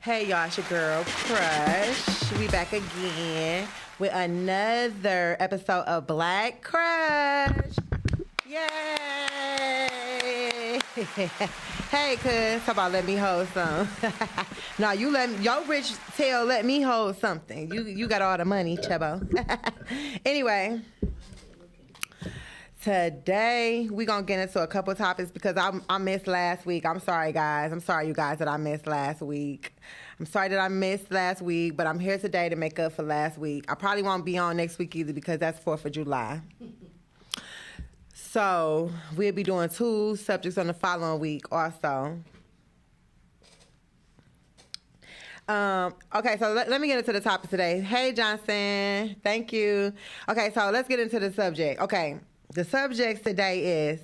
Hey y'all, it's your girl Crush. We back again with another episode of Black Crush. Yay! Hey, cuz, how about let me hold some? No, you let me, your rich tail let me hold something. You got all the money, Chebo. Anyway. Today, we're going to get into a couple topics because I missed last week. I'm sorry, guys. I'm sorry, you guys, that I missed last week. I'm sorry that I missed last week, but I'm here today to make up for last week. I probably won't be on next week either because that's 4th of July. So, we'll be doing 2 subjects on the following week also. Okay, so let me get into the topic today. Hey, Johnson. Thank you. Okay, so let's get into the subject. Okay. The subject today is,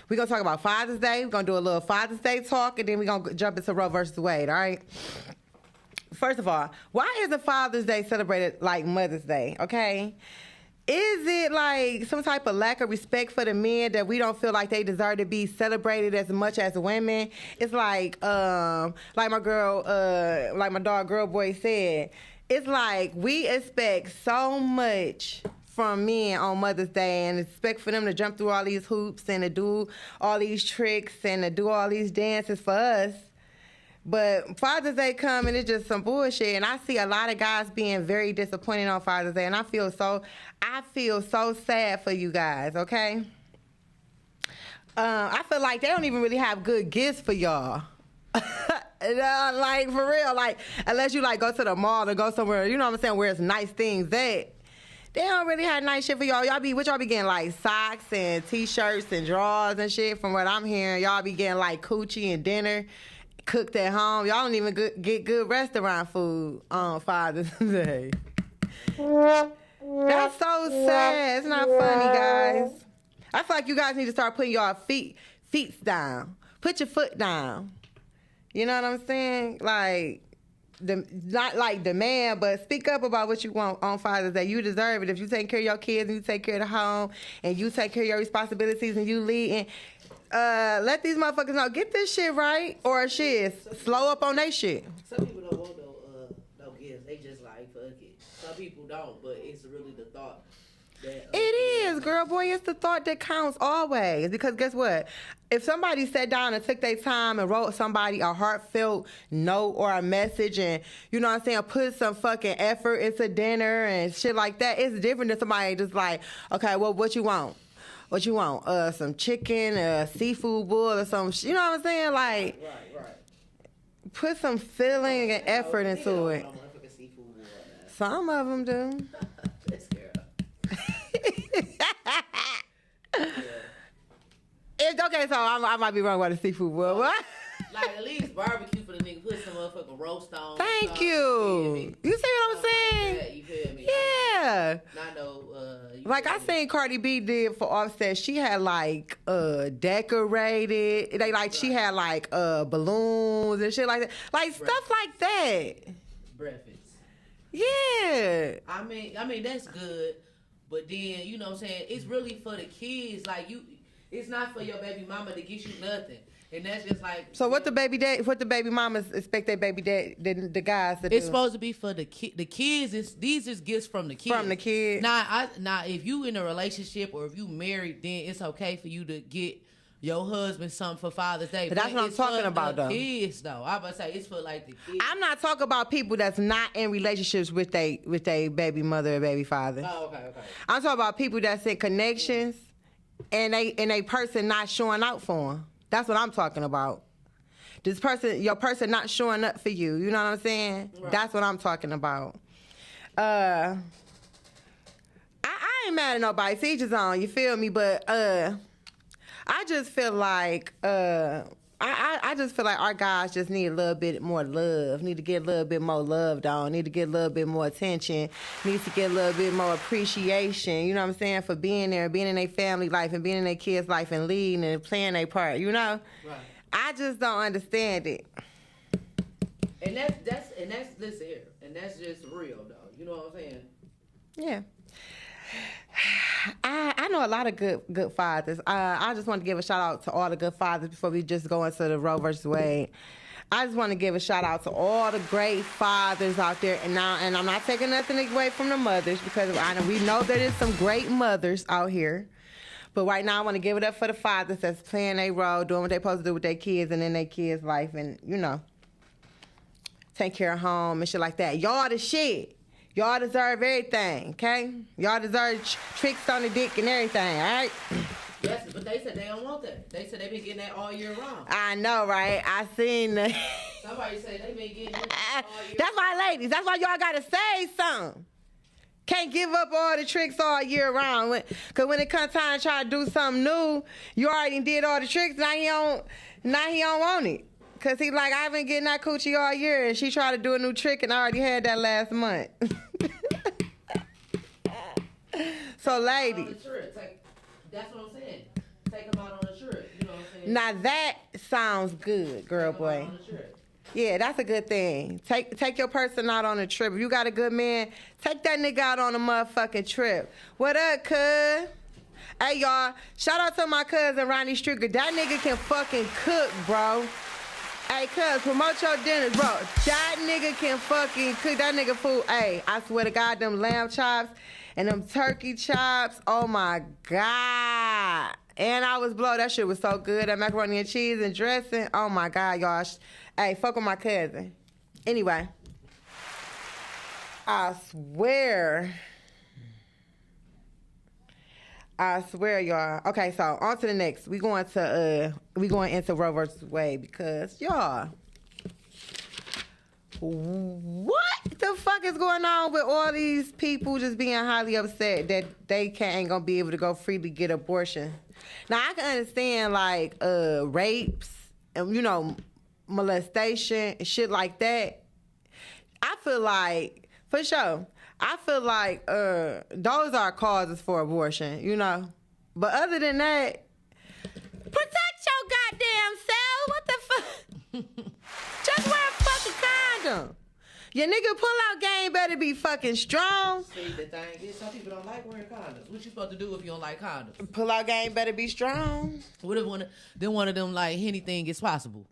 we're going to talk about Father's Day. We're going to do a little Father's Day talk, and then we're going to jump into Roe versus Wade, all right? First of all, why isn't Father's Day celebrated like Mother's Day, okay? Is it like some type of lack of respect for the men that we don't feel like they deserve to be celebrated as much as women? It's like my dog Girl Boy said, it's like we expect so much from men on Mother's Day and expect for them to jump through all these hoops and to do all these tricks and to do all these dances for us. But Father's Day come and it's just some bullshit. And I see a lot of guys being very disappointed on Father's Day. And I feel so sad for you guys, okay? I feel like they don't even really have good gifts for y'all. Like, for real. Like, unless you, like, go to the mall or go somewhere, you know what I'm saying, where it's nice things at. They don't really have nice shit for y'all. What y'all be getting, like, socks and T-shirts and drawers and shit from what I'm hearing. Y'all be getting, like, coochie and dinner cooked at home. Y'all don't even get good restaurant food on Father's Day. That's so sad. It's not funny, guys. I feel like you guys need to start putting y'all feet down. Put your foot down. You know what I'm saying? Like, not like demand, but speak up about what you want on Father's Day. You deserve it. If you take care of your kids and you take care of the home and you take care of your responsibilities and you lead, and let these motherfuckers know, get this shit right or shit, slow up on they shit. Some people don't want no gifts. They just like, fuck it. Some people don't, but it's really the thought. It is, girl, boy. It's the thought that counts always. Because guess what? If somebody sat down and took their time and wrote somebody a heartfelt note or a message and, you know what I'm saying, put some fucking effort into dinner and shit like that, it's different than somebody just like, okay, well, what you want? What you want? Some chicken, a seafood bowl or some shit. You know what I'm saying? Like, right. Put some feeling and effort into it. Some of them do. Okay, so I might be wrong about the seafood bowl. What? Like, at least barbecue for the nigga. Put some motherfucking roast on. Thank you. You see what I'm saying? Like that, you feel me? Yeah. I know. Like I seen Cardi B did for Offset. She had like decorated. She had like balloons and shit like that. Like stuff like that. Breakfast. Yeah. I mean that's good. But then, you know what I'm saying, it's really for the kids. Like, it's not for your baby mama to get you nothing. And that's just like... So what the baby mamas expect their baby dad, the guys to do? It's supposed to be for the kids. These is gifts from the kids. From the kids. Now, if you in a relationship or if you married, then it's okay for you to get your husband something for Father's Day. But that's what I'm talking about, though. Kids, though. I'm about to say, it's for, like, the kids. I'm not talking about people that's not in relationships with they baby mother or baby father. Oh, okay. I'm talking about people that's in connections and they person not showing out for them. That's what I'm talking about. Your person not showing up for you. You know what I'm saying? Right. That's what I'm talking about. I ain't mad at nobody. See, just on. You feel me? But I just feel like I just feel like our guys just need a little bit more love. Need to get a little bit more loved on. Need to get a little bit more attention. Needs to get a little bit more appreciation. You know what I'm saying? For being there, being in their family life, and being in their kids' life, and leading and playing their part. You know? Right. I just don't understand it. And that's listen here, and that's just real though. You know what I'm saying? Yeah. I know a lot of good fathers. I just want to give a shout out to all the good fathers before we just go into the Roe versus Wade. I just want to give a shout out to all the great fathers out there. And I'm not taking nothing away from the mothers because we know that there's some great mothers out here. But right now I want to give it up for the fathers that's playing their role, doing what they're supposed to do with their kids and in their kids' life and, take care of home and shit like that. Y'all the shit. Y'all deserve everything, okay? Y'all deserve tricks on the dick and everything, all right? Yes, but they said they don't want that. They said they been getting that all year round. I know, right? I seen that. Somebody said they been getting that all year That's why, ladies, that's why y'all got to say something. Can't give up all the tricks all year round. Because when it comes time to try to do something new, you already did all the tricks, now he don't want it. Because he like, I've been getting that coochie all year, and she tried to do a new trick, and I already had that last month. So, ladies. That's what I'm saying. Take them out on a trip. You know what I'm saying? Now, that sounds good, girl, boy. Yeah, that's a good thing. Take your person out on a trip. If you got a good man, take that nigga out on a motherfucking trip. What up, cuz? Hey, y'all, shout out to my cousin, Ronnie Stricker. That nigga can fucking cook, bro. Hey, cuz, promote your dinners, bro. That nigga can fucking cook. That nigga food. Hey, I swear to God, them lamb chops and them turkey chops. Oh, my God. And I was blown. That shit was so good. That macaroni and cheese and dressing. Oh, my God, y'all. Hey, fuck with my cousin. Anyway. I swear, y'all. Okay, so on to the next. We going into Roe versus Wade because y'all, what the fuck is going on with all these people just being highly upset that they ain't gonna be able to go freely get abortion? Now I can understand like rapes and molestation and shit like that. I feel like for sure. I feel like those are causes for abortion, But other than that, protect your goddamn self. What the fuck? Just wear a fucking condom. Your nigga pull-out game better be fucking strong. See, the thing is, some people don't like wearing condoms. What you supposed to do if you don't like condoms? Pull-out game better be strong. What if one of them like anything is possible?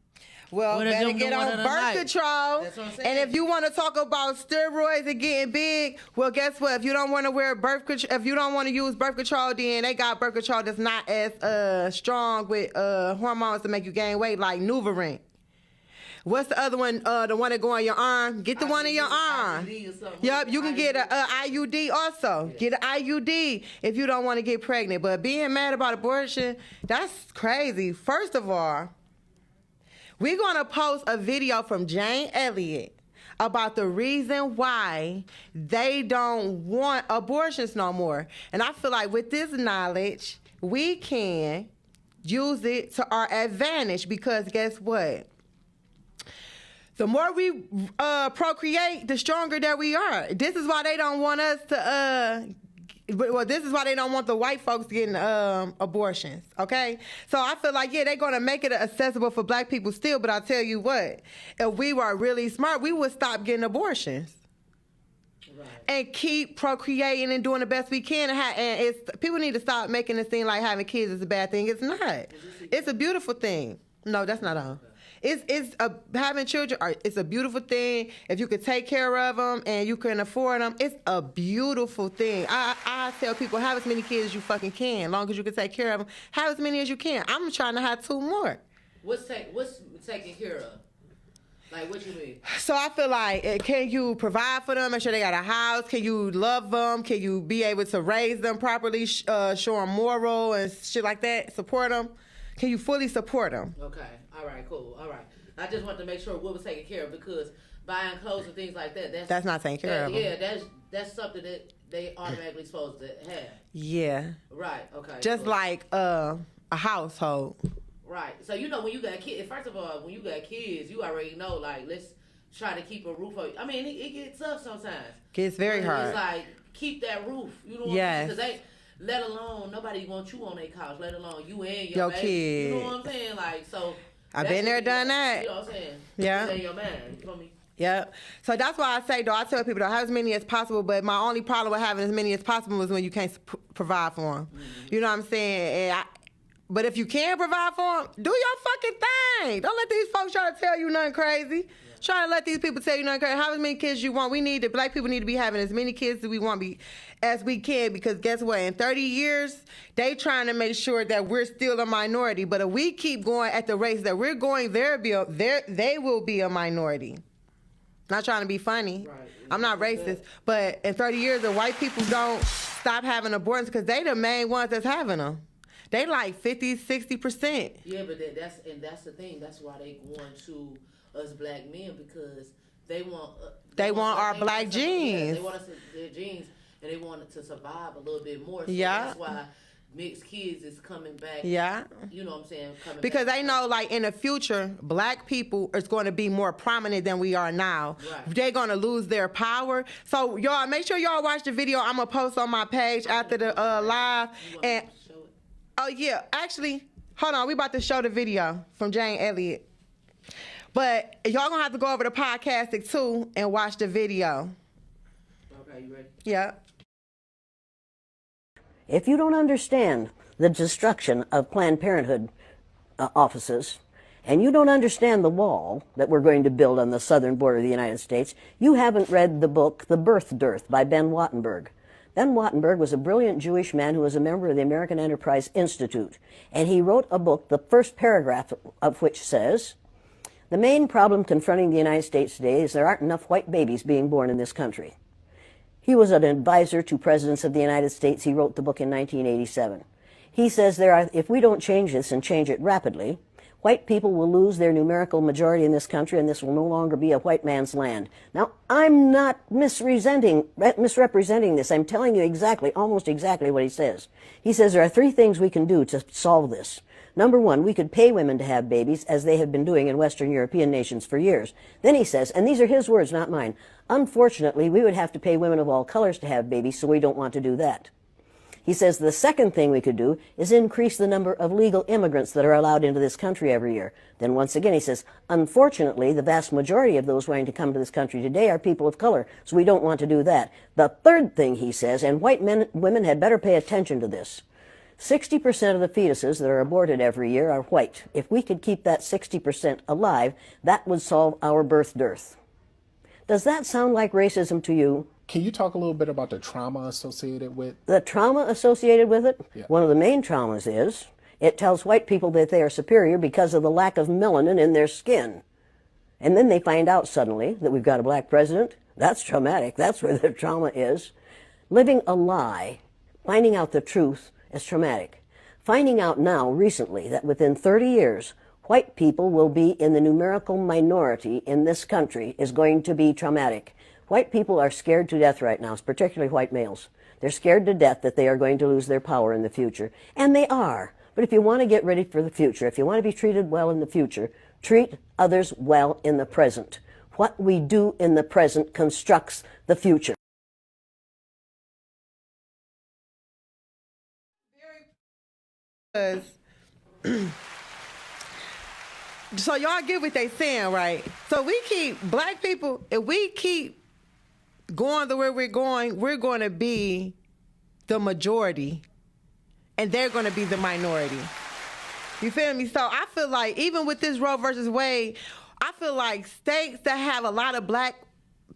Well, better get on birth control. That's what I'm saying. And if you want to talk about steroids and getting big, well, guess what? If you don't want to wear birth control, if you don't want to use birth control, then they got birth control that's not as strong with hormones to make you gain weight, like NuvaRing. What's the other one? The one that go on your arm. Get the one in your arm. Yep, you can get a IUD also. Get an IUD if you don't want to get pregnant. But being mad about abortion, that's crazy. First of all, we're going to post a video from Jane Elliott about the reason why they don't want abortions no more. And I feel like with this knowledge, we can use it to our advantage because guess what? The more we procreate, the stronger that we are. This is why they don't want us to this is why they don't want the white folks getting abortions, okay? So I feel like, they're going to make it accessible for black people still, but I'll tell you what, if we were really smart, we would stop getting abortions. Right. And keep procreating and doing the best we can. And people need to stop making it seem like having kids is a bad thing. It's not. It's a beautiful thing. No, that's not on. Having children, it's a beautiful thing. If you can take care of them and you can afford them, it's a beautiful thing. I tell people, have as many kids as you fucking can. As long as you can take care of them, have as many as you can. I'm trying to have 2 more. What's taken care of? Like, what you mean? So I feel like, can you provide for them? Make sure they got a house. Can you love them? Can you be able to raise them properly, show them moral and shit like that? Support them? Can you fully support them? Okay. All right, cool. All right. I just wanted to make sure what was taken care of because buying clothes and things like that's not taken care of. Yeah, that's something that they automatically supposed to have. Yeah. Right. Okay. Just cool. Like a household. Right. So when you got kids, first of all, when you got kids, you already know like let's try to keep a roof over. I mean, it gets tough sometimes. Gets very hard. It's like keep that roof. You know what I mean? Because let alone nobody wants you on their couch. Let alone you and your baby. Kid. You know what I'm saying? Like so. I've been there, done that. You know what I'm saying? Yeah. In your mind. You feel me? Yep. So that's why I say, though, I tell people to have as many as possible, but my only problem with having as many as possible is when you can't provide for them. Mm-hmm. You know what I'm saying? And But if you can provide for them, do your fucking thing. Don't let these folks try to tell you nothing crazy. Yeah. Trying to let these people tell you nothing crazy. How many kids you want? Black people need to be having as many kids as we can, because guess what? In 30 years, they trying to make sure that we're still a minority. But if we keep going at the race that we're going, they will be a minority. Not trying to be funny. Right. I'm not racist. But in 30 years, the white people don't stop having abortions because they the main ones that's having them. They like 50, 60%. Yeah, but that's the thing. That's why they going to us black men, because they want our black genes. Yeah, they want us their genes, and they want it to survive a little bit more. So yeah, that's why mixed kids is coming back. Yeah, you know what I'm saying? Because they know, like, in the future, black people is going to be more prominent than we are now. Right. They're going to lose their power. So y'all make sure y'all watch the video. I'm gonna post on my page after the live. And oh yeah, actually, hold on. We about to show the video from Jane Elliott. But y'all gonna have to go over to Podcastic too and watch the video. Okay, you ready? Yeah. If you don't understand the destruction of Planned Parenthood offices, and you don't understand the wall that we're going to build on the southern border of the United States, you haven't read the book The Birth Dearth by Ben Wattenberg. Ben Wattenberg was a brilliant Jewish man who was a member of the American Enterprise Institute, and he wrote a book, the first paragraph of which says, "The main problem confronting the United States today is there aren't enough white babies being born in this country." He was an advisor to presidents of the United States. He wrote the book in 1987. He says if we don't change this and change it rapidly, white people will lose their numerical majority in this country, and this will no longer be a white man's land. Now, I'm not misrepresenting this. I'm telling you almost exactly what he says. He says there are 3 things we can do to solve this. Number 1, we could pay women to have babies, as they have been doing in Western European nations for years. Then he says, and these are his words, not mine, unfortunately, we would have to pay women of all colors to have babies, so we don't want to do that. He says the second thing we could do is increase the number of legal immigrants that are allowed into this country every year. Then once again he says, unfortunately, the vast majority of those wanting to come to this country today are people of color, so we don't want to do that. The third thing he says, and women had better pay attention to this, 60% of the fetuses that are aborted every year are white. If we could keep that 60% alive, that would solve our birth dearth. Does that sound like racism to you? Can you talk a little bit about the trauma associated with? The trauma associated with it? Yeah. One of the main traumas is it tells white people that they are superior because of the lack of melanin in their skin. And then they find out suddenly that we've got a black president. That's traumatic. That's where their trauma is. Living a lie, finding out the truth, is traumatic. Finding out now, recently, that within 30 years, white people will be in the numerical minority in this country is going to be traumatic. White people are scared to death right now, particularly white males. They're scared to death that they are going to lose their power in the future. And they are. But if you want to get ready for the future, if you want to be treated well in the future, treat others well in the present. What we do in the present constructs the future. So y'all get what they saying, right? So we keep, black people, if we keep going the way we're going to be the majority, and they're going to be the minority. You feel me? So I feel like even with this Roe versus Wade, I feel like states that have a lot of black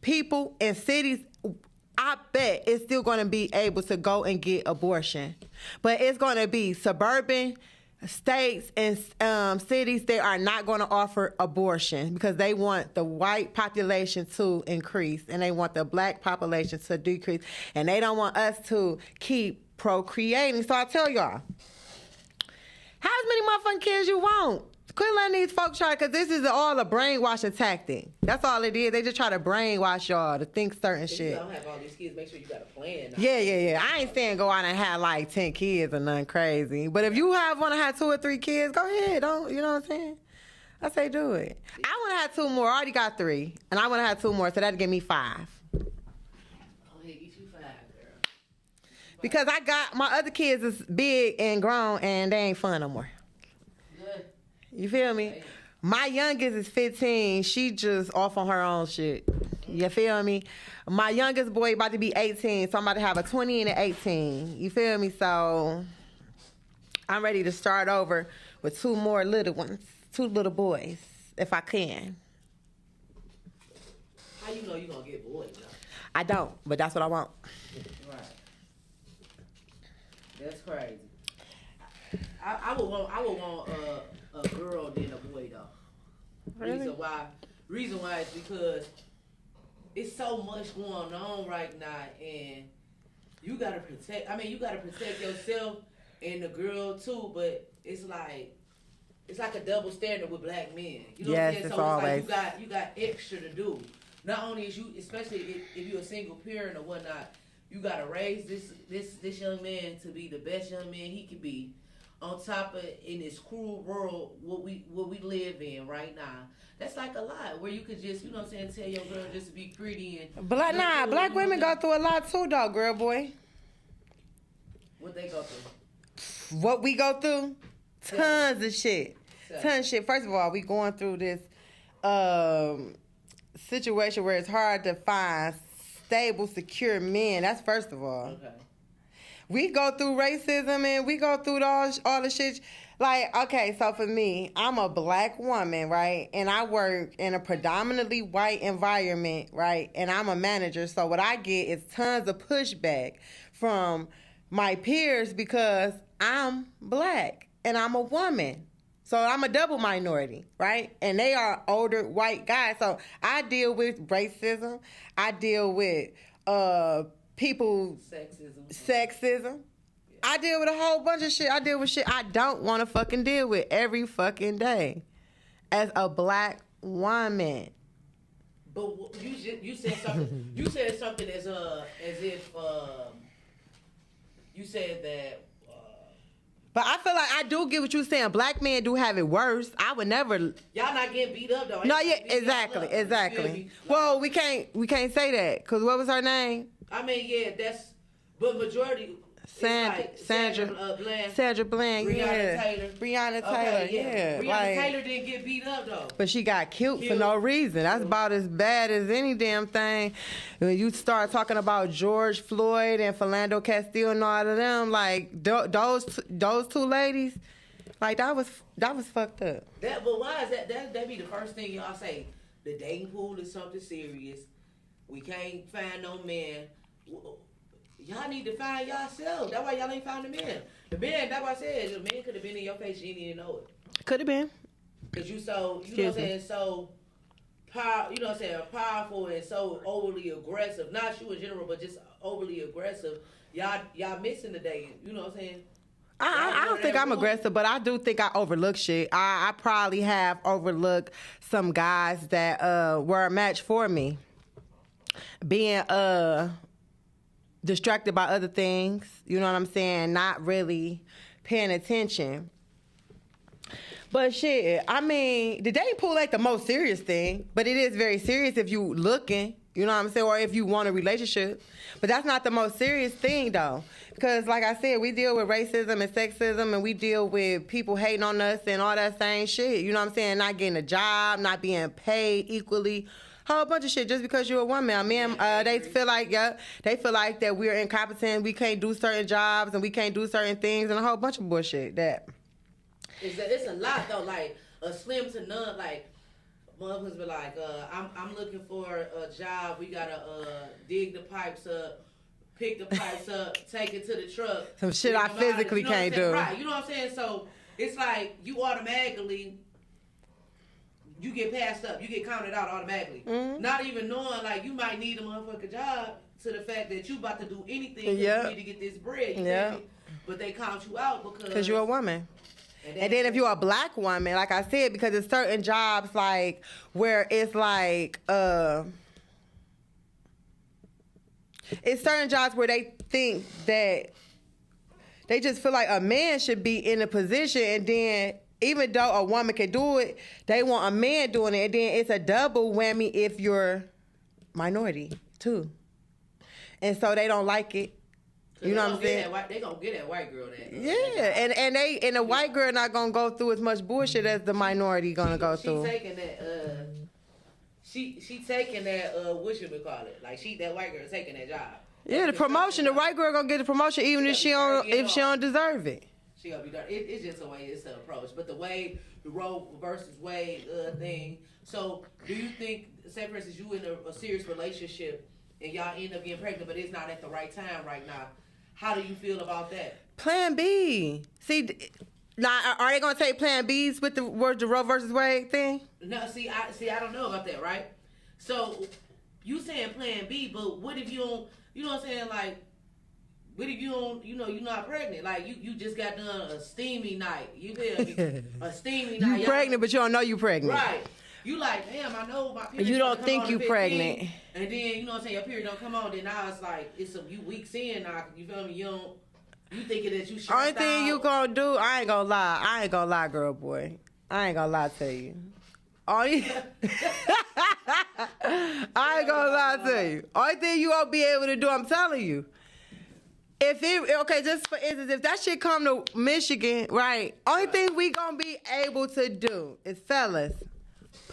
people and cities, I bet it's still going to be able to go and get abortion. But it's going to be suburban states and cities, they are not going to offer abortion because they want the white population to increase and they want the black population to decrease. And they don't want us to keep procreating. So I tell y'all, how many motherfucking kids you want? Quit letting these folks try, because this is all a brainwashing tactic. That's all it is. They just try to brainwash y'all to think certain shit. If you don't have all these kids, make sure you got a plan. Yeah. I ain't saying go out and have like 10 kids or nothing crazy. But if you want to have 2 or 3 kids, go ahead. Don't, you know what I'm saying? I say do it. I want to have 2 more. I already got 3. And I want to have 2 more, so that'll give me 5. Oh, he get you 5, girl. Because I got, my other kids is big and grown and they ain't fun no more. You feel me? My youngest is 15. She just off on her own shit. You feel me? My youngest boy about to be 18, so I'm about to have a 20 and an 18. You feel me? So I'm ready to start over with 2 more little ones, 2 little boys, if I can. How you know you gonna get boys, though? I don't, but that's what I want. Right. That's crazy. I would want a girl than a boy though. Really? Reason why is because it's so much going on right now, and you gotta protect yourself and the girl too. But it's like a double standard with black men. You know what I'm saying? It's So always. it's like you got extra to do. Not only is you, especially if you're a single parent or whatnot, you gotta raise this young man to be the best young man he could be. On top of in this cruel world what we live in right now, that's like a lot. Where you could just, you know what I'm saying, tell your girl just to be pretty and. Black women go through a lot too, though, girl, boy. What they go through? What we go through? Tons of shit. Tons of shit. First of all, we going through this situation where it's hard to find stable, secure men. That's first of all. Okay. We go through racism and we go through all the shit. Like, okay, so for me, I'm a black woman, right? And I work in a predominantly white environment, right? And I'm a manager. So what I get is tons of pushback from my peers because I'm black and I'm a woman. So I'm a double minority, right? And they are older white guys. So I deal with racism. I deal with people... Sexism. I deal with a whole bunch of shit. I deal with shit I don't want to fucking deal with every fucking day as a black woman. But you said something. You said something as if you said that. But I feel like I do get what you're saying. Black men do have it worse. I would never. Y'all not getting beat up though. No, yeah, exactly. Well, we can't say that because what was her name? I mean, yeah, but majority. Sandra Bland, Breonna Taylor, yeah. Breonna Taylor didn't get beat up though. But she got killed for no reason. That's about as bad as any damn thing. When you start talking about George Floyd and Philando Castile and all of them, like those 2 ladies, like that was fucked up. But why is that? That be the first thing y'all say. The dating pool is something serious. We can't find no man. Y'all need to find yourself. That's why y'all ain't found the men. The men, that's why I said, the men could have been in your face, you didn't even know it. Could have been. Because you know what I'm saying, so powerful and so overly aggressive. Not you in general, but just overly aggressive. Y'all missing the day, you know what I'm saying? I don't think I'm aggressive, but I do think I overlook shit. I probably have overlooked some guys that were a match for me. Being distracted by other things, you know what I'm saying? Not really paying attention. But shit, I mean, the dating pool ain't the most serious thing, but it is very serious if you looking, you know what I'm saying, or if you want a relationship. But that's not the most serious thing, though. Because, like I said, we deal with racism and sexism, and we deal with people hating on us and all that same shit, you know what I'm saying? Not getting a job, not being paid equally. Whole bunch of shit just because you're a woman. I mean, they feel like that we're incompetent. We can't do certain jobs and we can't do certain things and a whole bunch of bullshit. It's a lot though. Like a slim to none. Like motherfuckers be like, I'm looking for a job. We gotta dig the pipes up, pick the pipes up, take it to the truck. Some shit I physically can't do. Right. You know what I'm saying? So it's like you automatically. You get passed up. You get counted out automatically. Mm-hmm. Not even knowing, like, you might need a motherfucking job to the fact that you about to do anything you need to get this bread. Yeah. But they count you out because you're a woman. And then if you're a black woman, like I said, because it's certain jobs, like, where it's like, it's certain jobs where they think that they just feel like a man should be in a position, and then even though a woman can do it, they want a man doing it. And then it's a double whammy if you're minority, too. And so they don't like it. You know what I'm saying? They gonna get that white girl that. Yeah, and the white girl not gonna go through as much bullshit as the minority gonna go through. She taking that. She taking that. What should we call it? Like that white girl taking that job. Yeah, the promotion. The white girl gonna get the promotion even if she don't deserve it. She gonna be dirty. It's just a way, it's an approach. But the Roe versus Wade thing. So, do you think, say for instance, you in a serious relationship and y'all end up getting pregnant, but it's not at the right time right now? How do you feel about that? Plan B. See, now are they gonna take Plan B's with the Roe versus Wade thing? No, I don't know about that, right? So, you saying Plan B, but what if you don't? You know what I'm saying? Like, what if you don't? You know, you're not pregnant. Like, you just got done a steamy night. You feel me? A steamy night. You pregnant, but you don't know you pregnant. Right. You like, damn, I know my period. You don't think you 15, pregnant. And then, you know what I'm saying, your period don't come on, then now it's like, you weeks in now, you feel me? You thinking that you should. Only thing you gonna do, I ain't gonna lie, girl boy. I ain't gonna lie to you. I ain't gonna lie to you. Only thing you gonna be able to do, I'm telling you. Just for instance, if that shit come to Michigan, right? Only thing we gonna be able to do is, fellas,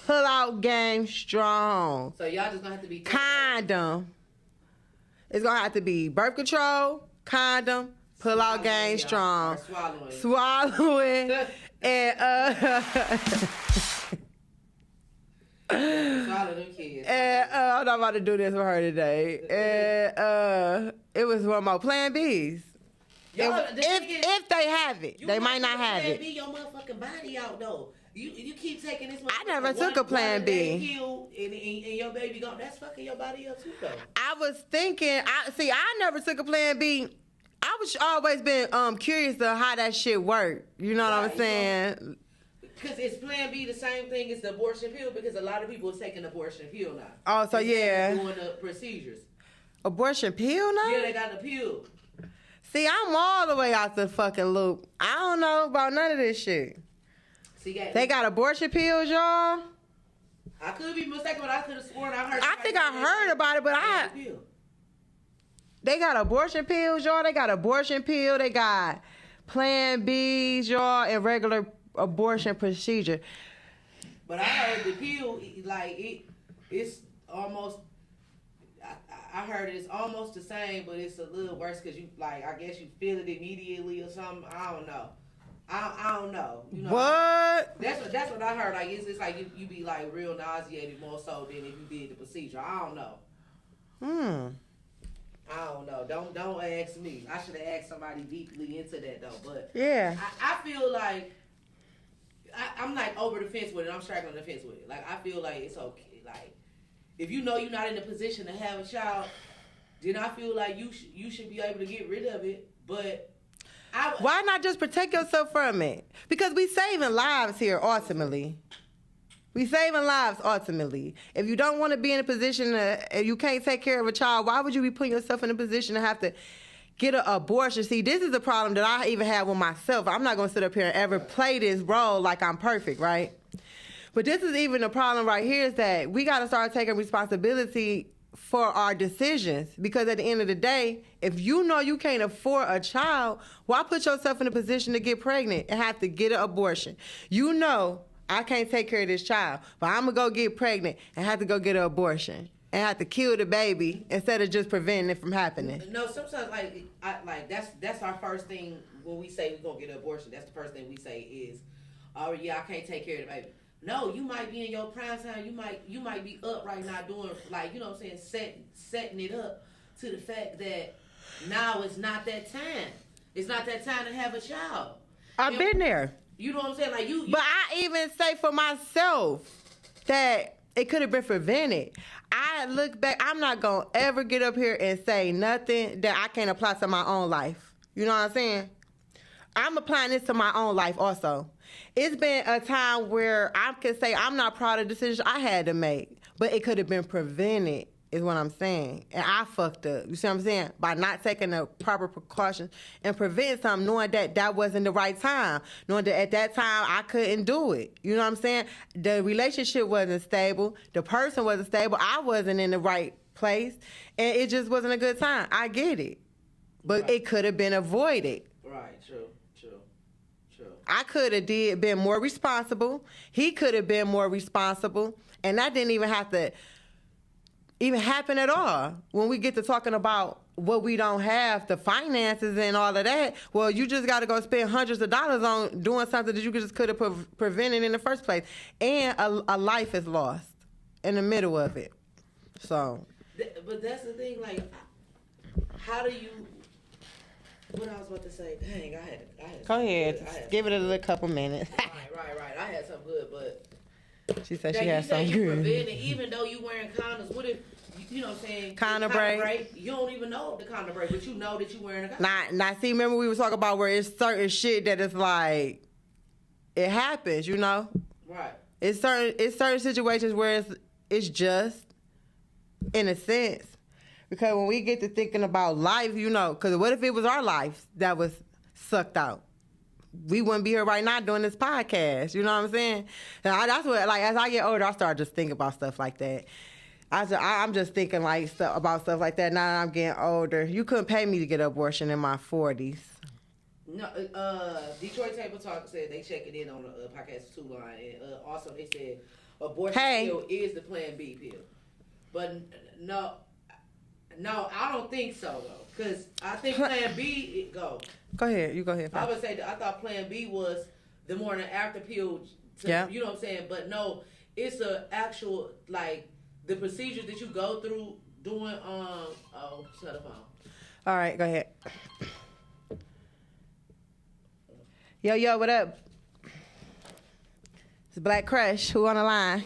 pull out game strong. So y'all just gonna have to be condom. It's gonna have to be birth control, condom, pull out game strong, swallowing, and swallow them kids. And I'm not about to do this with her today. And it was one more Plan B's. If they have it, they might not have it. Plan B your motherfucking body out though. You keep taking this. I never took a Plan B. Pill and your baby gone. That's fucking your body up too though. I was thinking. I never took a Plan B. I was always been curious to how that shit worked. You know what I'm saying? Because it's Plan B the same thing as the abortion pill, because a lot of people are taking abortion pill now. Oh, so yeah. Doing the procedures. Abortion pill now? Yeah, they got the pill. See, I'm all the way out the fucking loop. I don't know about none of this shit. See, they got abortion pills, y'all? I could be mistaken, but I could have sworn I heard. I think I heard about it, but they got abortion pills, y'all. They got abortion pill. They got Plan B's, y'all, and regular abortion procedure. But I heard the pill, like it's almost. I heard it's almost the same, but it's a little worse because you like. I guess you feel it immediately or something. I don't know. I don't know. You know. What? That's what I heard. Like it's like you be like real nauseated more so than if you did the procedure. I don't know. I don't know. Don't ask me. I should have asked somebody deeply into that though. But yeah, I feel like I'm like over the fence with it. I'm straggling the fence with it. Like I feel like it's okay. Like if you know you're not in the position to have a child, then I feel like you should be able to get rid of it. But why not just protect yourself from it? Because we saving lives here ultimately. We saving lives ultimately. If you don't want to be in a position if you can't take care of a child, why would you be putting yourself in a position to have to get an abortion? See, this is a problem that I even have with myself. I'm not going to sit up here and ever play this role like I'm perfect, right? But this is even a problem right here is that we got to start taking responsibility for our decisions. Because at the end of the day, if you know you can't afford a child, why put yourself in a position to get pregnant and have to get an abortion? You know, I can't take care of this child, but I'm going to go get pregnant and have to go get an abortion and have to kill the baby instead of just preventing it from happening. No, sometimes that's our first thing when we say we're going to get an abortion. That's the first thing we say is, oh yeah, I can't take care of the baby. No, you might be in your prime time. You might be up right now doing like, you know what I'm saying, setting it up to the fact that now it's not that time. It's not that time to have a child. I've been there. You know what I'm saying? Like you. But I even say for myself that it could have been prevented. I look back, I'm not going to ever get up here and say nothing that I can't apply to my own life. You know what I'm saying? I'm applying this to my own life also. It's been a time where I can say I'm not proud of the decisions I had to make, but it could have been prevented, is what I'm saying. And I fucked up. You see what I'm saying? By not taking the proper precautions and preventing something, knowing that that wasn't the right time, knowing that at that time I couldn't do it. You know what I'm saying? The relationship wasn't stable. The person wasn't stable. I wasn't in the right place. And it just wasn't a good time. I get it. But right. It could have been avoided. Right, true. I could have been more responsible. He could have been more responsible. And that didn't even have to even happen at all when we get to talking about what we don't have, the finances and all of that, well, you just got to go spend hundreds of dollars on doing something that you just could have prevented in the first place. And a life is lost in the middle of it. So. But that's the thing, like, how do you, what I was about to say, dang, I had Go ahead. Give it a little couple minutes. Right. I had something good, but. She said Now, she had something you good. preventing, even though you wearing condoms, what if, you know what I'm saying? Condom break. You don't even know the condom break, but you know that you wearing a condom. Now, see, remember we were talking about where it's certain shit that is like, it happens, you know? Right. It's certain situations where it's just, in a sense. Because when we get to thinking about life, you know, because what if it was our life that was sucked out? We wouldn't be here right now doing this podcast. You know what I'm saying? And that's what, like, as I get older, I start just thinking about stuff like that. I'm just thinking like about stuff like that now that I'm getting older. You couldn't pay me to get an abortion in my 40s. No, Detroit Table Talk said they check it in on the podcast 2 line, and also they said abortion pill is the Plan B pill. But no, I don't think so though, because I think Plan B Go ahead, you go ahead. I would say that I thought Plan B was the morning after pill. You know what I'm saying? But no, it's a actual like. The procedures that you go through doing, shut the phone. All right, go ahead. Yo, what up? It's Black Crush. Who on the line?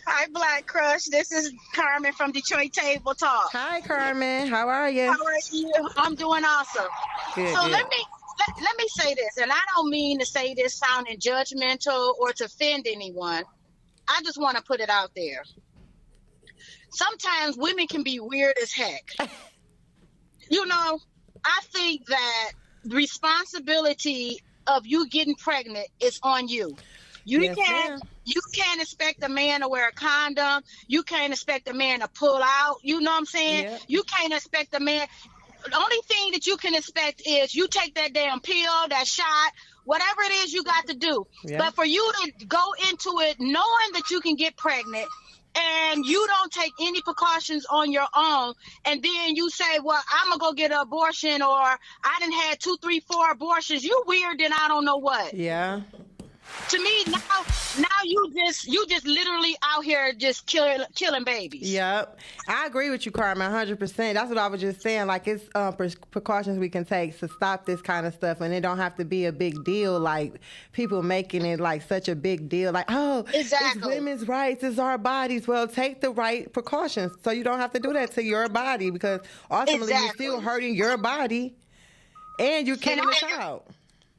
Hi, Black Crush. This is Carmen from Detroit Table Talk. Hi, Carmen. How are you? How are you? I'm doing awesome. Good, so good. let me say this, and I don't mean to say this sounding judgmental or to offend anyone. I just want to put it out there. Sometimes women can be weird as heck. You know, I think that the responsibility of you getting pregnant is on you. You can't expect a man to wear a condom. You can't expect a man to pull out. You know what I'm saying? Yeah. You can't expect a man. The only thing that you can expect is you take that damn pill, that shot, whatever it is you got to do. Yeah. But for you to go into it knowing that you can get pregnant, and you don't take any precautions on your own, and then you say, well, I'm going to go get an abortion, or I done had 2, 3, 4 abortions. You weird than I don't know what. Yeah. To me, now you just literally out here just killing babies. Yep. I agree with you, Carmen, 100%. That's what I was just saying. Like, it's precautions we can take to stop this kind of stuff, and it don't have to be a big deal. Like, people making it like such a big deal. Like, oh, exactly. It's women's rights, it's our bodies. Well, take the right precautions so you don't have to do that to your body, because ultimately you're still hurting your body and you're killing the child.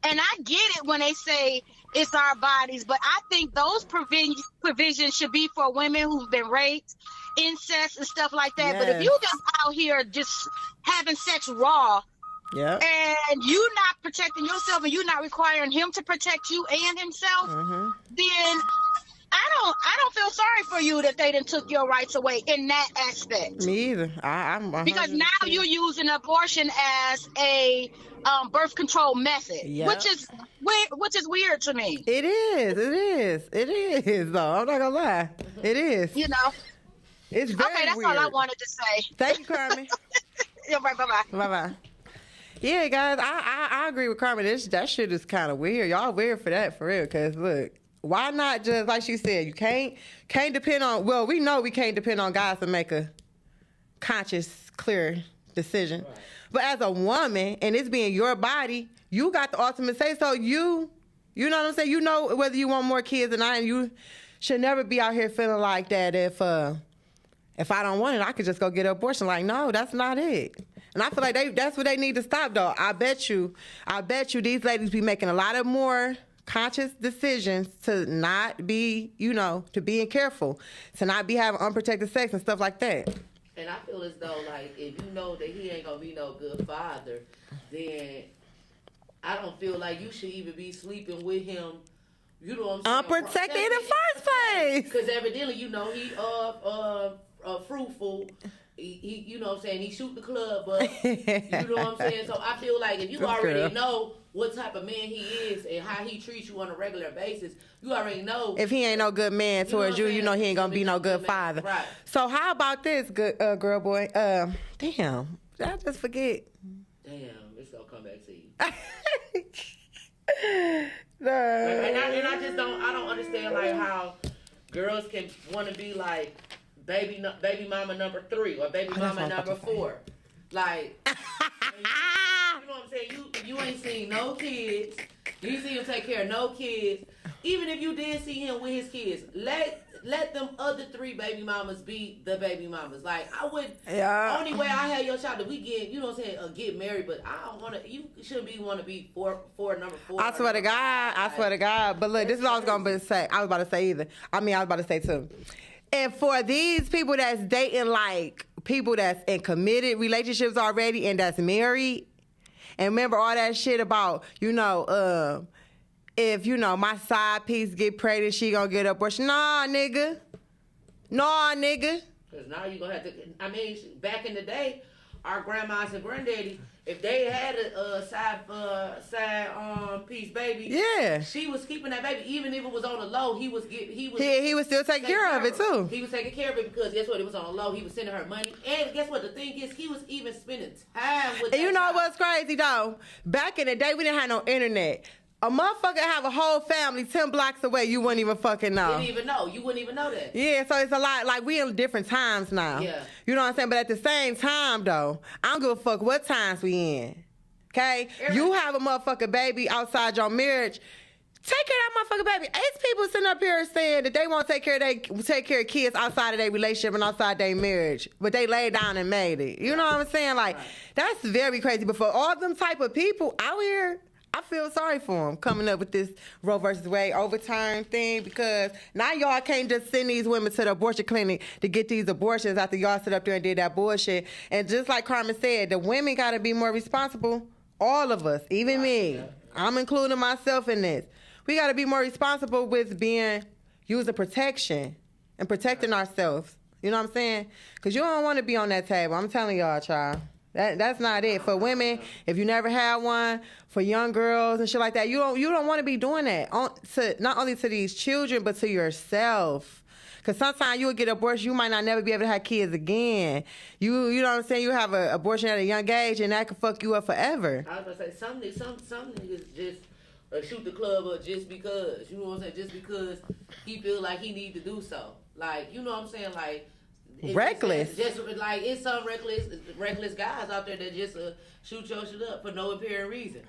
And I get it when they say it's our bodies, but I think those provisions should be for women who've been raped, incest, and stuff like that. Yes. But if you just out here just having sex raw, and you not protecting yourself and you not requiring him to protect you and himself, then I don't feel sorry for you that they done took your rights away in that aspect. Me either. I'm 100%. Because now you're using abortion as a birth control method, which is weird to me. It is, though. I'm not gonna lie. It is. You know. It's very okay, that's weird. all I wanted to say. Thank you, Carmen. Yeah, right, bye-bye. Bye-bye. Yeah, guys, I agree with Carmen. That shit is kind of weird. Y'all weird for that, for real. Because, look, why not just, like she said, you can't depend on, well, we know we can't depend on guys to make a conscious, clear decision. Right. But as a woman, and it's being your body, you got the ultimate say. So you know what I'm saying? You know whether you want more kids or not, and you should never be out here feeling like that if I don't want it, I could just go get an abortion. Like, no, that's not it. And I feel like that's what they need to stop, though. I bet you these ladies be making a lot of more conscious decisions to not be, to being careful, to not be having unprotected sex and stuff like that. And I feel as though, like, if you know that he ain't gonna be no good father, then I don't feel like you should even be sleeping with him. You know what I'm saying? Unprotected in the first place. Because evidently, he fruitful. He you know what I'm saying? He shoot the club up. You know what I'm saying? So I feel like if you already know what type of man he is and how he treats you on a regular basis, you already know. If he ain't no good man towards you, you know he ain't gonna be no good father. Right. So how about this, good girl boy? Damn. I just forget. Damn, it's gonna come back to you. No. And I just don't understand like how girls can want to be like baby mama number 3 or baby that's mama what I'm number about to say. 4. Like, you know what I'm saying? You ain't seen no kids. You ain't seen him take care of no kids. Even if you did see him with his kids, let them other 3 baby mamas be the baby mamas. Like, I would. Yeah. Only way I had your child that we get, you know what I'm saying, get married. But I don't want to. You shouldn't want to be number 4. I swear to God. I swear to God. But look, this is what I was gonna say. I was about to say either. I was about to say too. And for these people that's dating like people that's in committed relationships already and that's married, and remember all that shit about, if, my side piece get pregnant, she gonna get abortion. Nah, nigga. Because now you're going to have to, back in the day, our grandmas and granddaddy, if they had a side piece baby, Yeah. she was keeping that baby, even if it was on the low, he was He was still taking care of it too. He was taking care of it because guess what? It was on the low. He was sending her money, and guess what? The thing is, he was even spending time with. And you that know child. what's crazy though? Back in the day, we didn't have no internet. A motherfucker have a whole family 10 blocks away. You wouldn't even fucking know. You wouldn't even know that. Yeah, so it's a lot. Like, we in different times now. Yeah. You know what I'm saying? But at the same time, though, I don't give a fuck what times we in. Okay? You have a motherfucking baby outside your marriage. Take care of that motherfucking baby. It's people sitting up here saying that they won't take care of kids outside of their relationship and outside their marriage, but they laid down and made it. You know what I'm saying? Like, that's very crazy. But for all them type of people out here, I feel sorry for them coming up with this Roe versus Wade overturn thing, because now y'all can't just send these women to the abortion clinic to get these abortions after y'all sit up there and did that bullshit. And just like Carmen said, the women got to be more responsible. All of us, even me. I'm including myself in this. We got to be more responsible with using protection and protecting ourselves. You know what I'm saying? Because you don't want to be on that table. I'm telling y'all, child. That's not it. For women, if you never had one, for young girls and shit like that, you don't want to be doing that. Not only to these children, but to yourself. Because sometimes you will get abortion, you might not never be able to have kids again. You know what I'm saying? You have an abortion at a young age, and that can fuck you up forever. I was gonna say some niggas just shoot the club up just because. You know what I'm saying? Just because he feel like he need to do so. Like, you know what I'm saying? Like. Reckless. Just like it's some reckless guys out there that just shoot your shit up for no apparent reason.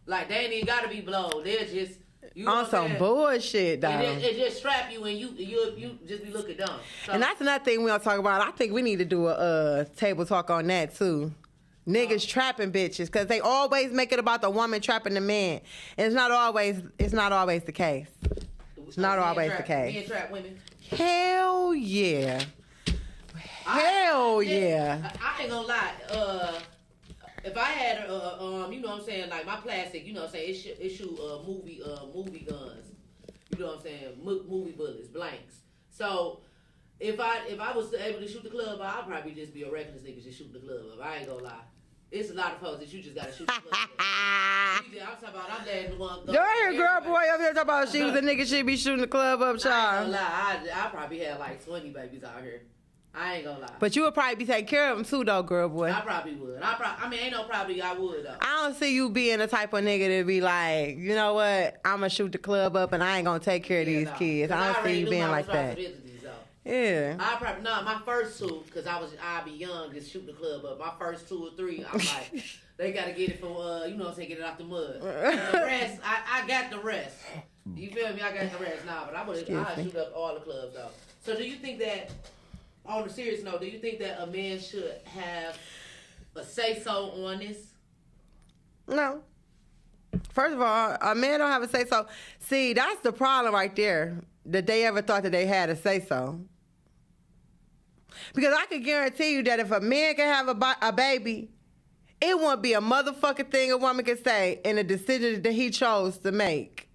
Like, they ain't even gotta be blown. They're just on some bullshit, though. It just strap you and you just be looking dumb. So, and that's another thing we don't talk about. I think we need to do a table talk on that too. Niggas trapping bitches, because they always make it about the woman trapping the man. And it's not always the case. It's not always the case. Men trap women. Hell yeah. Hell yeah. I ain't gonna lie. If I had you know what I'm saying, like my plastic, you know what I'm saying, it shoot movie guns. You know what I'm saying, movie bullets, blanks. So if I was able to shoot the club up, I'd probably just be a reckless nigga just shooting the club up. I ain't gonna lie. It's a lot of folks that you just gotta shoot the club up. I'm talking about, I'm letting the one go. Go ahead, girl boy up here talking about she was a nigga, she be shooting the club up, I ain't child. gonna lie, I probably had like 20 babies out here. I ain't gonna lie. But you would probably be taking care of them too, though, girl boy. I probably would. Ain't no probably I would, though. I don't see you being the type of nigga to be like, you know what, I'm gonna shoot the club up and I ain't gonna take care of these kids. I don't see you being like that. Yeah. I probably, my first two, because I'd be young, just shoot the club up. My first 2 or 3, I'm like, they gotta get it from, you know what I'm saying, get it out the mud. And the rest, I got the rest. You feel me? I got the rest now, but I'd shoot up all the clubs, though. So do you think that, on a serious note, do you think that a man should have a say-so on this? No. First of all, a man don't have a say-so. See, that's the problem right there, that they ever thought that they had a say-so. Because I can guarantee you that if a man can have a baby, it won't be a motherfucking thing a woman can say in a decision that he chose to make.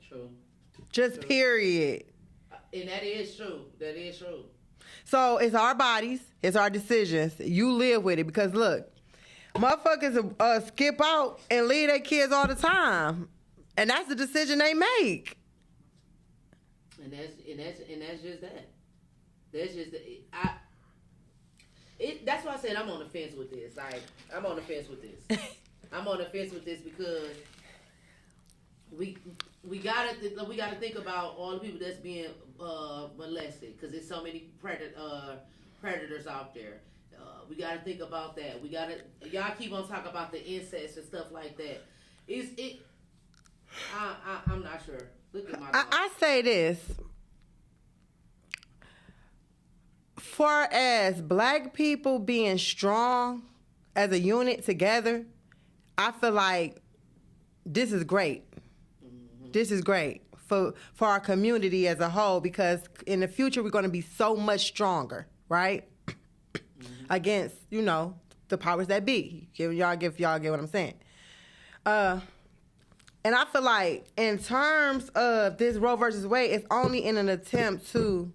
True. Just True. Period. And that is true. That is true. So it's our bodies, it's our decisions. You live with it, because look, motherfuckers skip out and leave their kids all the time, and that's the decision they make. And that's just that. That's just That's why I said I'm on the fence with this. Like, I'm on the fence with this. I'm on the fence with this because we gotta think about all the people that's being molested, because there's so many predators out there. We gotta think about that. Y'all keep on talking about the incest and stuff like that. I'm not sure. Look at my dog. I say this. Far as black people being strong as a unit together, I feel like this is great. This is great for our community as a whole, because in the future we're going to be so much stronger, right? Against, the powers that be. If y'all get what I'm saying. And I feel like in terms of this Roe versus Wade, it's only in an attempt to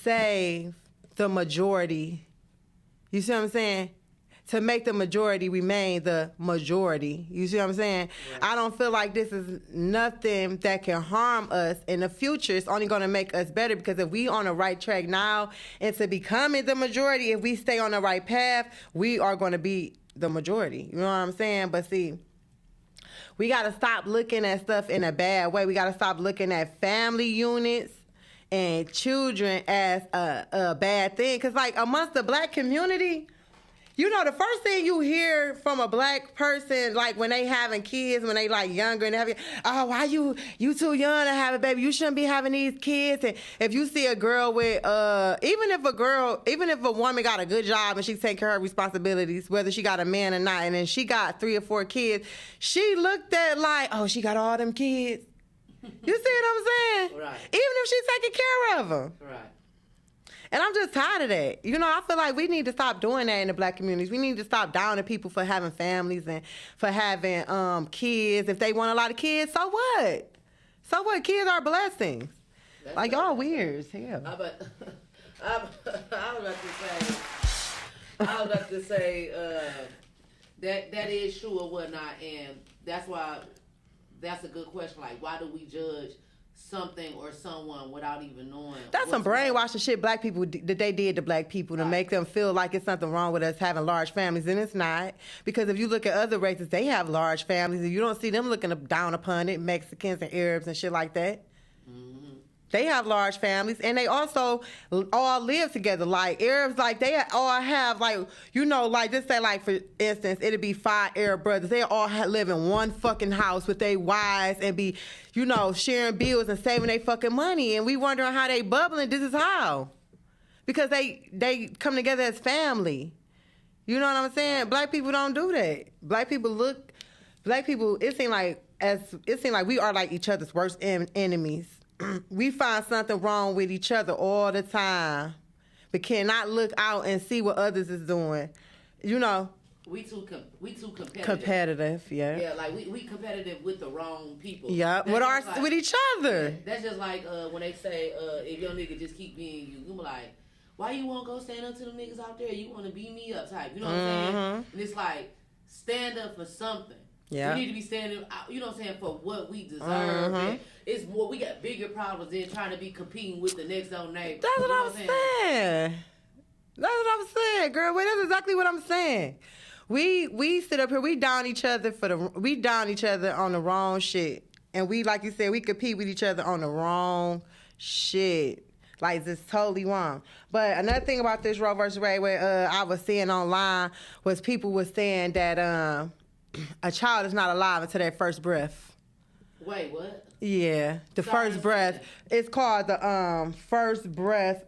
save the majority. You see what I'm saying? To make the majority remain the majority. You see what I'm saying? Right. I don't feel like this is nothing that can harm us in the future. It's only going to make us better, because if we on the right track now into becoming the majority, if we stay on the right path, we are going to be the majority. You know what I'm saying? But see, we got to stop looking at stuff in a bad way. We got to stop looking at family units and children as a bad thing. Because, like, amongst the black community, the first thing you hear from a black person, like when they having kids, when they like younger and they having, oh, why you too young to have a baby? You shouldn't be having these kids. And if you see a girl with, even if a woman got a good job and she's taking care of her responsibilities, whether she got a man or not, and then she got 3 or 4 kids, she looked at like, oh, she got all them kids. You see what I'm saying? Right. Even if she's taking care of them. Right. And I'm just tired of that. I feel like we need to stop doing that in the black communities. We need to stop downing people for having families and for having kids. If they want a lot of kids, so what? So what? Kids are blessings. That's like, y'all weird as hell. I was about to say that is true or whatnot, and that's why that's a good question. Like, why do we judge something or someone without even knowing? That's some brainwashing shit black people that they did to black people to make them feel like it's something wrong with us having large families, and it's not. Because if you look at other races, they have large families, and you don't see them looking down upon it, Mexicans and Arabs and shit like that. They have large families, and they also all live together. Like Arabs, like they all have like just say like for instance, it'd be 5 Arab brothers. They all live in one fucking house with their wives and be, sharing bills and saving their fucking money. And we wondering how they bubbling. This is how, because they come together as family. You know what I'm saying? Black people don't do that. Black people. It seems like we are like each other's worst enemies. We find something wrong with each other all the time, but cannot look out and see what others is doing. We too competitive. Competitive, yeah. Yeah, like we competitive with the wrong people. Yeah, with each other. Yeah, that's just like when they say if your nigga just keep being you be like, why you won't go stand up to them niggas out there? You want to beat me up type. You know what I'm saying? And it's like, stand up for something. Yeah. We need to be standing out, you know what I'm saying, for what we deserve. And it's more, we got bigger problems than trying to be competing with the next door neighbor. That's what I'm saying. That's what I'm saying, girl. Wait, that's exactly what I'm saying. We sit up here, we down each other on the wrong shit. And we, like you said, we compete with each other on the wrong shit. Like, it's totally wrong. But another thing about this Roe versus Wade, where I was seeing online, was people was saying that a child is not alive until their first breath. Wait, what? Yeah, the first breath. It's called the first breath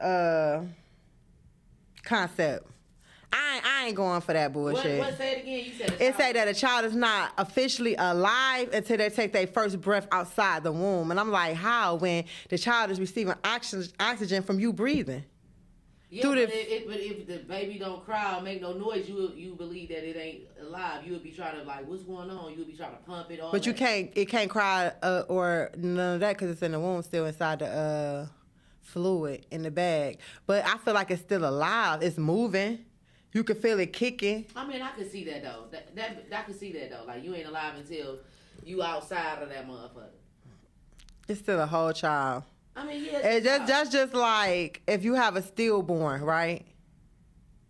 concept. I ain't going for that bullshit. What? Say it again. You said it say that a child is not officially alive until they take their first breath outside the womb. And I'm like, how, when the child is receiving oxygen from you breathing? Yeah, but if the baby don't cry or make no noise, you believe that it ain't alive. You would be trying to, like, what's going on? You would be trying to pump it all. But it can't cry or none of that, because it's in the womb, still inside the fluid in the bag. But I feel like it's still alive. It's moving. You can feel it kicking. I mean, I can see that though. I can see that though. Like, you ain't alive until you outside of that motherfucker. It's still a whole child. I mean, yeah. That's just like if you have a stillborn, right?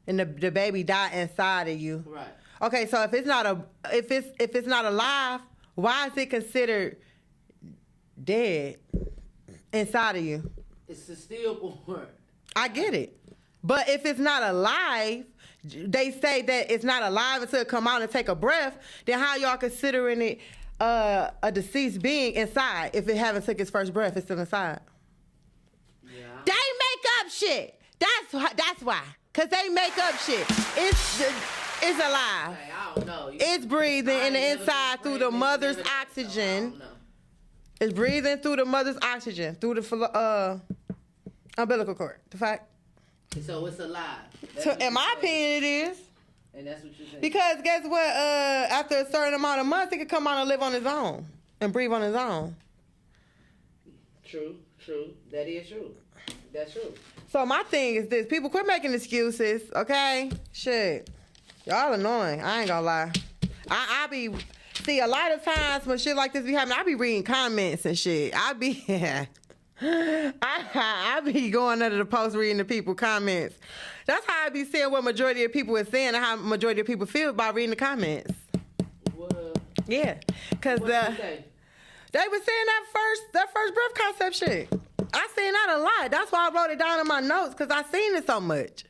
and the baby die inside of you. Right. Okay, so if it's not alive, why is it considered dead inside of you? It's a stillborn. I get it. But if it's not alive, they say that it's not alive until it come out and take a breath, then how y'all considering it a deceased being inside if it haven't took its first breath, it's still inside? Yeah. They make up shit. That's why. Cause they make up shit. It's alive. Hey, I don't know. It's breathing in the inside through the mother's oxygen. It's breathing through the mother's oxygen through the umbilical cord. The fact. So it's alive. So in my opinion, it is. And that's what you're saying. Because guess what? After a certain amount of months, he could come out and live on his own and breathe on his own. True. That is true. That's true. So my thing is this: people quit making excuses, okay? Shit, y'all annoying. I ain't gonna lie. I be see a lot of times when shit like this be happening, I be reading comments and shit. I be I be going under the post reading the people comments. That's how I be seeing what majority of people is saying and how majority of people feel by reading the comments. What? Yeah, cause What did you say? they was saying that first breath concept shit. I seen that a lot. That's why I wrote it down in my notes, because I seen it so much.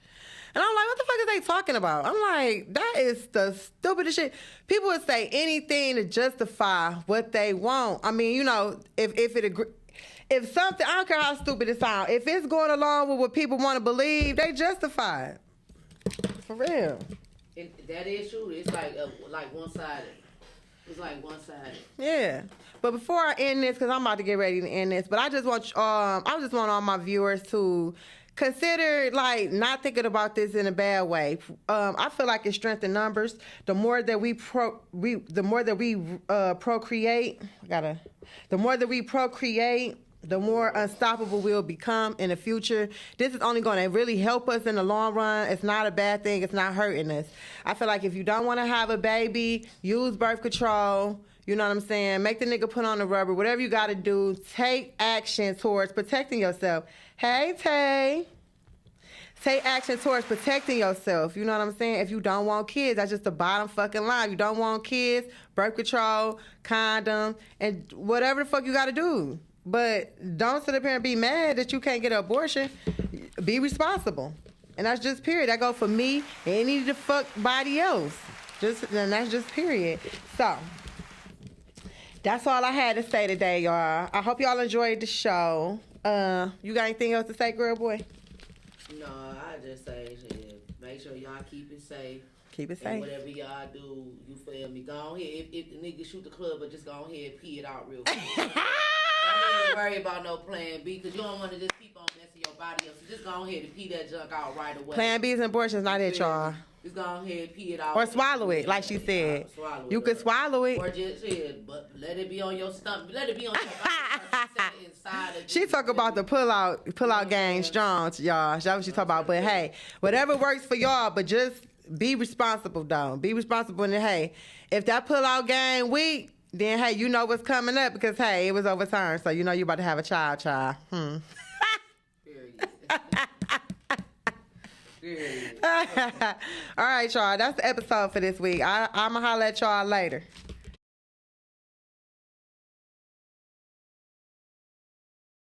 And I'm like, what the fuck is they talking about? I'm like, that is the stupidest shit. People would say anything to justify what they want. I mean, you know, if something, I don't care how stupid it sounds, if it's going along with what people want to believe, they justify it. For real. And that is true. It's like one-sided. It's like one-sided. Yeah. But before I end this, because I'm about to get ready to end this, but I just want all my viewers to consider, like, not thinking about this in a bad way. I feel like it's strength in numbers. The more that we procreate, the more unstoppable we'll become in the future. This is only going to really help us in the long run. It's not a bad thing. It's not hurting us. I feel like if you don't want to have a baby, use birth control. You know what I'm saying? Make the nigga put on the rubber. Whatever you got to do, take action towards protecting yourself. Hey, Tay. Take action towards protecting yourself. You know what I'm saying? If you don't want kids, that's just the bottom fucking line. You don't want kids, birth control, condom, and whatever the fuck you got to do. But don't sit up here and be mad that you can't get an abortion. Be responsible. And that's just period. That go for me and any the fuck body else. And that's just period. So that's all I had to say today, y'all. I hope y'all enjoyed the show. You got anything else to say, girl boy? No, I just say, shit, make sure y'all keep it safe. Keep it And safe. whatever y'all do, you feel me? Go on here. If the nigga shoot the club, but just go on here and pee it out real quick. Don't even worry about no plan B, because you don't want to just keep on messing your body up. So just go on here and pee that junk out right away. Plan B's and abortion's not it, y'all. Just go on here and pee it out. Or swallow it, like she said. Swallow You it could up. swallow it. Or just, but let it be on your stomach. Let it be on your body. Inside of She you. talk about the pull out game strong, y'all. That's what she talk about. But hey, whatever works for y'all, but just be responsible, though. Be responsible, and hey, if that pull out game weak, then hey, you know what's coming up, because hey, it was overturned, so you know you about to have a child. Period. Period. All right, y'all. That's the episode for this week. I'ma holler at y'all later.